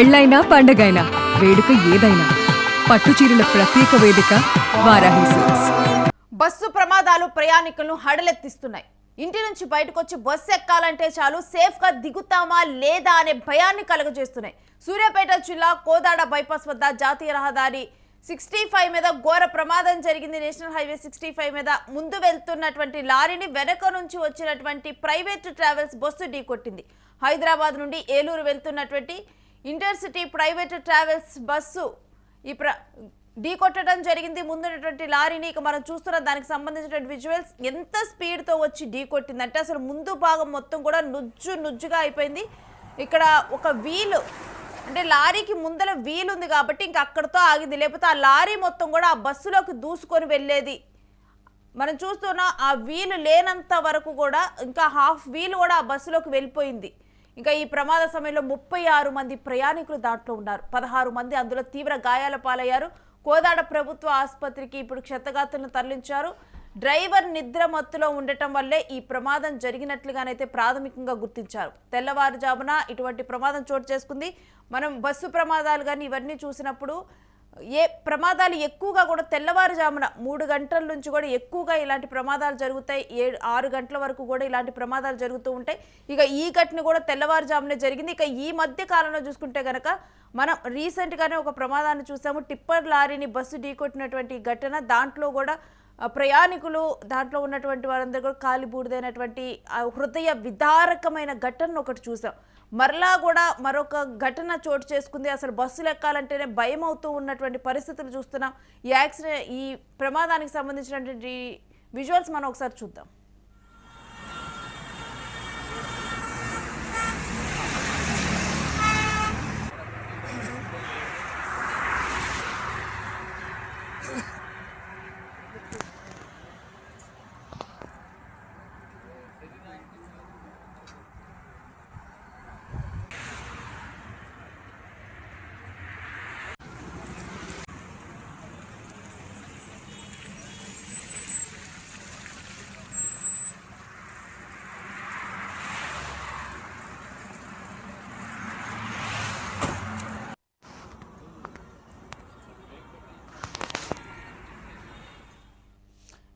పెళ్ళైనా పండగైనా వేడుక ఏదైనా పట్టుచీరల ప్రత్యేక వేదిక వారాహి సిల్క్స్. బస్సు ప్రమాదాలు ప్రయాణికులను హడలెత్తిస్తున్నాయి. ఇంటి నుంచి బయటకొచ్చి బస్సు ఎక్కాలంటే చాలు సేఫ్ గా దిగుతామా లేదా అనే భయాన్ని కలుగజేస్తున్నాయి. సూర్యాపేట జిల్లా కోదాడ బైపాస్ వద్ద జాతీయ రహదారి 65 మీద ఘోర ప్రమాదం జరిగింది. నేషనల్ హైవే 65 మీద ముందు వెళ్తున్నటువంటి లారీని వెనక నుంచి వచ్చినటువంటి ప్రైవేట్ ట్రావెల్స్ బస్సు ఢీకొట్టింది. హైదరాబాద్ నుండి ఏలూరు వెళ్తున్నటువంటి ఇంటర్సిటీ ప్రైవేట్ ట్రావెల్స్ బస్సు ఢీకొట్టడం జరిగింది. ముందున్నటువంటి లారీని ఇక మనం చూస్తున్న దానికి సంబంధించినటువంటి విజువల్స్ ఎంత స్పీడ్తో వచ్చి ఢీకొట్టింది అంటే అసలు ముందు భాగం మొత్తం కూడా నుజ్జుగా అయిపోయింది. ఇక్కడ ఒక వీలు అంటే లారీకి ముందర వీల్ ఉంది కాబట్టి ఇంకా అక్కడితో ఆగింది, లేకపోతే ఆ లారీ మొత్తం కూడా ఆ బస్సులోకి దూసుకొని వెళ్ళేది. మనం చూస్తున్న ఆ వీలు లేనంత వరకు కూడా ఇంకా హాఫ్ వీల్ కూడా ఆ బస్సులోకి వెళ్ళిపోయింది. ఇంకా ఈ ప్రమాద సమయంలో 36 మంది ప్రయాణికులు దాంట్లో ఉన్నారు. 16 మంది అందులో తీవ్ర గాయాల పాలయ్యారు. కోదాడ ప్రభుత్వ ఆసుపత్రికి ఇప్పుడు క్షతగాతులను తరలించారు. డ్రైవర్ నిద్ర మత్తులో ఉండటం వల్లే ఈ ప్రమాదం జరిగినట్లుగానైతే ప్రాథమికంగా గుర్తించారు. తెల్లవారుజామున ఇటువంటి ప్రమాదం చోటు చేసుకుంది. మనం బస్సు ప్రమాదాలు కానీ ఇవన్నీ చూసినప్పుడు ప్రమాదాలు ఎక్కువగా కూడా తెల్లవారుజామున 3 గంటల నుంచి కూడా ఎక్కువగా ఇలాంటి ప్రమాదాలు జరుగుతాయి. 6 గంటల వరకు కూడా ఇలాంటి ప్రమాదాలు జరుగుతూ ఉంటాయి. ఇక ఈ ఘటన కూడా తెల్లవారుజామునే జరిగింది. ఇక ఈ మధ్య కాలంలో చూసుకుంటే కనుక మనం రీసెంట్గానే ఒక ప్రమాదాన్ని చూసాము. టిప్పర్ లారీని బస్సు ఢీకొట్టినటువంటి ఘటన. దాంట్లో కూడా ప్రయాణికులు దాంట్లో ఉన్నటువంటి వారందరూ కూడా కాలిబూడిదైనటువంటి హృదయ విదారకమైన ఘటనను ఒకటి చూసాం. మరలా కూడా మరొక ఘటన చోటు చేసుకుంది. అసలు బస్సులు ఎక్కాలంటేనే భయం అవుతూ ఉన్నటువంటి పరిస్థితులు చూస్తున్నాం. ఈ ప్రమాదానికి సంబంధించినటువంటి విజువల్స్ మనం ఒకసారి చూద్దాం.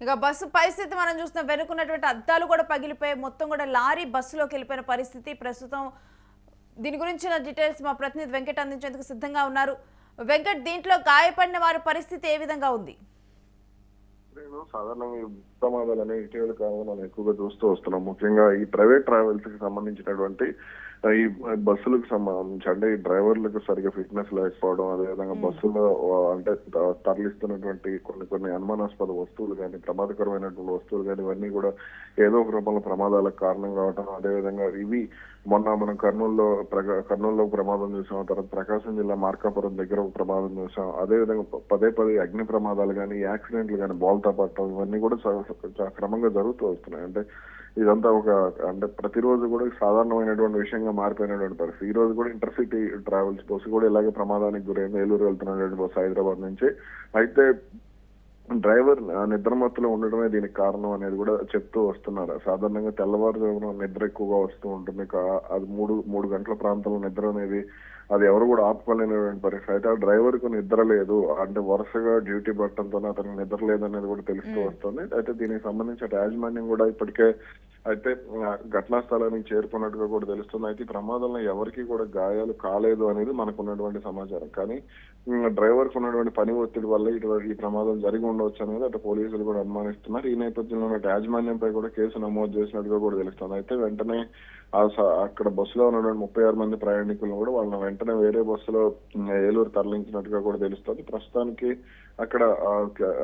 ఇక బస్సు పరిస్థితి మనం చూస్తున్నాం. వెనుకున్నటువంటి అద్దాలు కూడా పగిలిపోయి మొత్తం కూడా లారీ బస్సులోకి వెళ్ళిపోయిన పరిస్థితి. ప్రస్తుతం దీని గురించిన డీటెయిల్స్ మా ప్రతినిధి వెంకట్ అందించేందుకు సిద్ధంగా ఉన్నారు. వెంకట్, దీంట్లో గాయపడిన వారి పరిస్థితి ఏ విధంగా ఉంది? సాధారణంగా ఈ ప్రమాదాలు అనేవి ఇటీవల కాలంలో మనం ఎక్కువగా చూస్తూ వస్తున్నాం. ముఖ్యంగా ఈ ప్రైవేట్ ట్రావెల్స్ కి సంబంధించినటువంటి ఈ బస్సులకు సంబంధించి అంటే ఈ డ్రైవర్లకు సరిగా ఫిట్నెస్ లేకపోవడం, అదేవిధంగా బస్సులో అంటే తరలిస్తున్నటువంటి కొన్ని అనుమానాస్పద వస్తువులు కానీ, ప్రమాదకరమైనటువంటి వస్తువులు కానీ ఇవన్నీ కూడా ఏదో ఒక రూపంలో ప్రమాదాలకు కారణం కావటం. అదేవిధంగా ఇవి మొన్న మనం కర్నూలులో ప్రమాదం చూసాం, తర్వాత ప్రకాశం జిల్లా మార్కాపురం దగ్గర ఒక ప్రమాదం చూసాం. అదేవిధంగా పదే అగ్ని ప్రమాదాలు కానీ, యాక్సిడెంట్లు కానీ, బోల్తా పట్టడం ఇవన్నీ కూడా క్రమంగా జరుగుతూ వస్తున్నాయి. అంటే ఇదంతా అంటే ప్రతిరోజు కూడా సాధారణమైనటువంటి విషయంగా మారిపోయినటువంటి పరిస్థితి. ఈ రోజు కూడా ఇంటర్సిటీ ట్రావెల్స్ బస్సు కూడా ఇలాగే ప్రమాదానికి గురైంది. ఏలూరు వెళ్తున్నటువంటి బస్సు హైదరాబాద్ నుంచి. అయితే డ్రైవర్ నిద్రమత్తులో ఉండడమే దీనికి కారణం అనేది కూడా చెప్తూ వస్తున్నారు. సాధారణంగా తెల్లవారుజామున నిద్ర ఎక్కువగా వస్తూ ఉంటుంది. అది మూడు గంటల ప్రాంతంలో నిద్ర అనేది అది ఎవరు కూడా ఆపుకోలేనటువంటి పరిస్థితి. అయితే ఆ డ్రైవర్ కు నిద్ర లేదు, అంటే వరుసగా డ్యూటీ పట్టడంతో అతనికి నిద్ర లేదనేది కూడా తెలుస్తూ వస్తుంది. అయితే దీనికి సంబంధించిన యాజమాన్యం కూడా ఇప్పటికే అయితే ఘటనా స్థలానికి చేరుకున్నట్టుగా కూడా తెలుస్తుంది. అయితే ఈ ప్రమాదంలో ఎవరికి కూడా గాయాలు కాలేదు అనేది మనకు ఉన్నటువంటి సమాచారం. కానీ డ్రైవర్ కు ఉన్నటువంటి పని ఒత్తిడి వల్ల ఈ ప్రమాదం జరిగి ఉండవచ్చు అనేది అటు పోలీసులు కూడా అనుమానిస్తున్నారు. ఈ నేపథ్యంలో యాజమాన్యంపై కూడా కేసు నమోదు చేసినట్టుగా కూడా తెలుస్తుంది. అయితే వెంటనే అక్కడ బస్సులో ఉన్నటువంటి 36 మంది ప్రయాణికులను కూడా వాళ్ళని వెంటనే వేరే బస్సులో ఏలూరు తరలించినట్టుగా కూడా తెలుస్తుంది. ప్రస్తుతానికి అక్కడ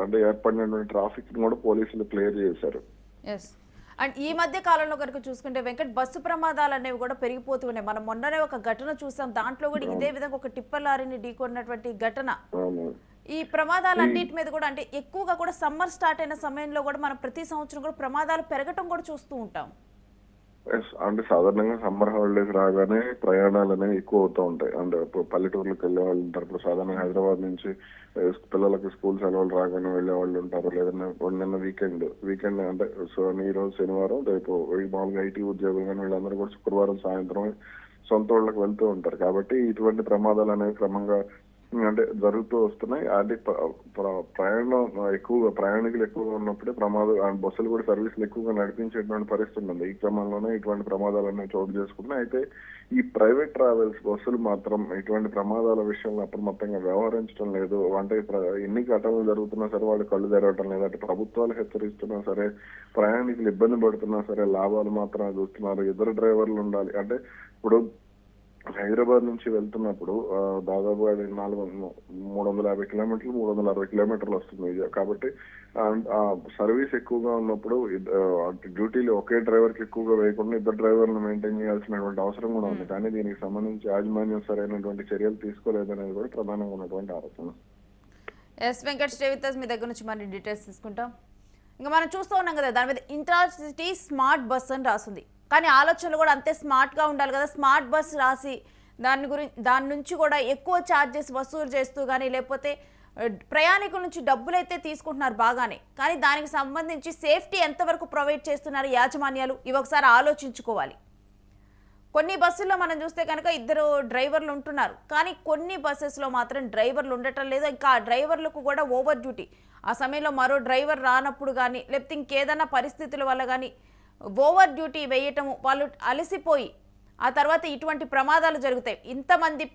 అంటే ఏర్పడినటువంటి ట్రాఫిక్ కూడా పోలీసులు క్లియర్ చేశారు. అండ్ ఈ మధ్య కాలంలో కనుక చూసుకుంటే వెంకట్, బస్సు ప్రమాదాలు అనేవి కూడా పెరిగిపోతూ ఉన్నాయి. మనం మొన్ననే ఒక ఘటన చూసాం, దాంట్లో కూడా ఇదే విధంగా ఒక టిప్పర్ లారీని ఢీకొన్నటువంటి ఘటన. ఈ ప్రమాదాలన్నిటి మీద కూడా అంటే ఎక్కువగా కూడా సమ్మర్ స్టార్ట్ అయిన సమయంలో కూడా మనం ప్రతి సంవత్సరం కూడా ప్రమాదాలు పెరగటం కూడా చూస్తూ ఉంటాం. అంటే సాధారణంగా సమ్మర్ హాలిడేస్ రాగానే ప్రయాణాలు అనేవి ఎక్కువ అవుతూ ఉంటాయి. అంటే పల్లెటూర్లకు వెళ్ళే వాళ్ళు ఉంటారు. ఇప్పుడు సాధారణంగా హైదరాబాద్ నుంచి పిల్లలకు స్కూల్ సెలవులు రాగానే వెళ్లే వాళ్ళు ఉంటారు. లేదన్నా నిన్న వీకెండ్ అంటే ఈ రోజు శనివారం, రేపు మామూలుగా ఐటీ ఉద్యోగులు కానీ వీళ్ళందరూ కూడా శుక్రవారం సాయంత్రం సొంత ఊళ్ళకి వెళ్తూ ఉంటారు. కాబట్టి ఇటువంటి ప్రమాదాలు అనేవి క్రమంగా అంటే జరుగుతూ వస్తున్నాయి. అంటే ప్రయాణం ఎక్కువగా ప్రయాణికులు ఎక్కువగా ఉన్నప్పుడే బస్సులు కూడా సర్వీసులు ఎక్కువగా నడిపించేటువంటి పరిస్థితి ఉంది. ఈ క్రమంలోనే ఇటువంటి ప్రమాదాలు అనేవి చోటు చేసుకుంటున్నాయి. అయితే ఈ ప్రైవేట్ ట్రావెల్స్ బస్సులు మాత్రం ఇటువంటి ప్రమాదాల విషయంలో అప్రమత్తంగా వ్యవహరించడం లేదు. అంటే ఎన్ని ఘటనలు జరుగుతున్నా సరే వాళ్ళు కళ్ళు తెరవటం లేదు. అంటే ప్రభుత్వాలు హెచ్చరిస్తున్నా సరే, ప్రయాణికులు ఇబ్బంది పడుతున్నా సరే లాభాలు మాత్రమే చూస్తున్నారు. ఇద్దరు డ్రైవర్లు ఉండాలి. అంటే ఇప్పుడు హైదరాబాద్ నుంచి వెళ్తున్నప్పుడు దాదాపు అది 350 కిలోమీటర్లు 360 కిలోమీటర్లు వస్తుంది. కాబట్టి సర్వీస్ ఎక్కువగా ఉన్నప్పుడు డ్యూటీలు ఒకే డ్రైవర్ కి ఎక్కువగా వేయకుండా ఇద్దరు డ్రైవర్లు మెయింటైన్ చేయాల్సినటువంటి అవసరం కూడా ఉంది. కానీ దీనికి సంబంధించి యాజమాన్యం సరైనటువంటి చర్యలు తీసుకోలేదనేది కూడా ప్రధానంగా ఉన్నటువంటి ఆరోపణ. ఎస్ వెంకట్ శ్రీవితాస్, మీ దగ్గర నుంచి మరి డీటెయిల్స్ తీసుకుంటాం. ఇంకా మనం చూస్తూ ఉన్నాం కదా, దాని మీద ఇంటర్సిటీ స్మార్ట్ బస్ అని రాస్తుంది. కానీ ఆలోచనలు కూడా అంతే స్మార్ట్గా ఉండాలి కదా. స్మార్ట్ బస్ రాసి దాని నుంచి కూడా ఎక్కువ ఛార్జెస్ వసూలు చేస్తూ కానీ, లేకపోతే ప్రయాణికుల నుంచి డబ్బులు అయితే తీసుకుంటున్నారు బాగానే, కానీ దానికి సంబంధించి సేఫ్టీ ఎంతవరకు ప్రొవైడ్ చేస్తున్నారు యాజమాన్యాలు, ఇవి ఒకసారి ఆలోచించుకోవాలి. కొన్ని బస్సుల్లో మనం చూస్తే కనుక ఇద్దరు డ్రైవర్లు ఉంటున్నారు, కానీ కొన్ని బస్సెస్లో మాత్రం డ్రైవర్లు ఉండటం లేదు. ఇంకా ఆ డ్రైవర్లకు కూడా ఓవర్ డ్యూటీ, ఆ సమయంలో మరో డ్రైవర్ రానప్పుడు కానీ, లేకపోతే ఇంకేదన్నా పరిస్థితుల వల్ల కానీ ఓవర్ డ్యూటీ వేయటము, వాళ్ళు అలసిపోయి ఆ తర్వాత ఇటువంటి ప్రమాదాలు జరుగుతాయి. ఇంతమంది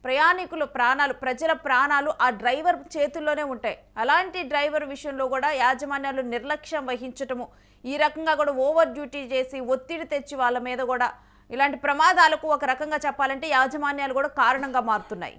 ప్రయాణికుల ప్రాణాలు, ప్రజల ప్రాణాలు ఆ డ్రైవర్ చేతుల్లోనే ఉంటాయి. అలాంటి డ్రైవర్ విషయంలో కూడా యాజమాన్యాలు నిర్లక్ష్యం వహించటము, ఈ రకంగా కూడా ఓవర్ డ్యూటీ చేసి ఒత్తిడి తెచ్చి వాళ్ళ మీద కూడా ఇలాంటి ప్రమాదాలకు ఒక రకంగా చెప్పాలంటే యాజమాన్యాలు కూడా కారణంగా మారుతున్నాయి.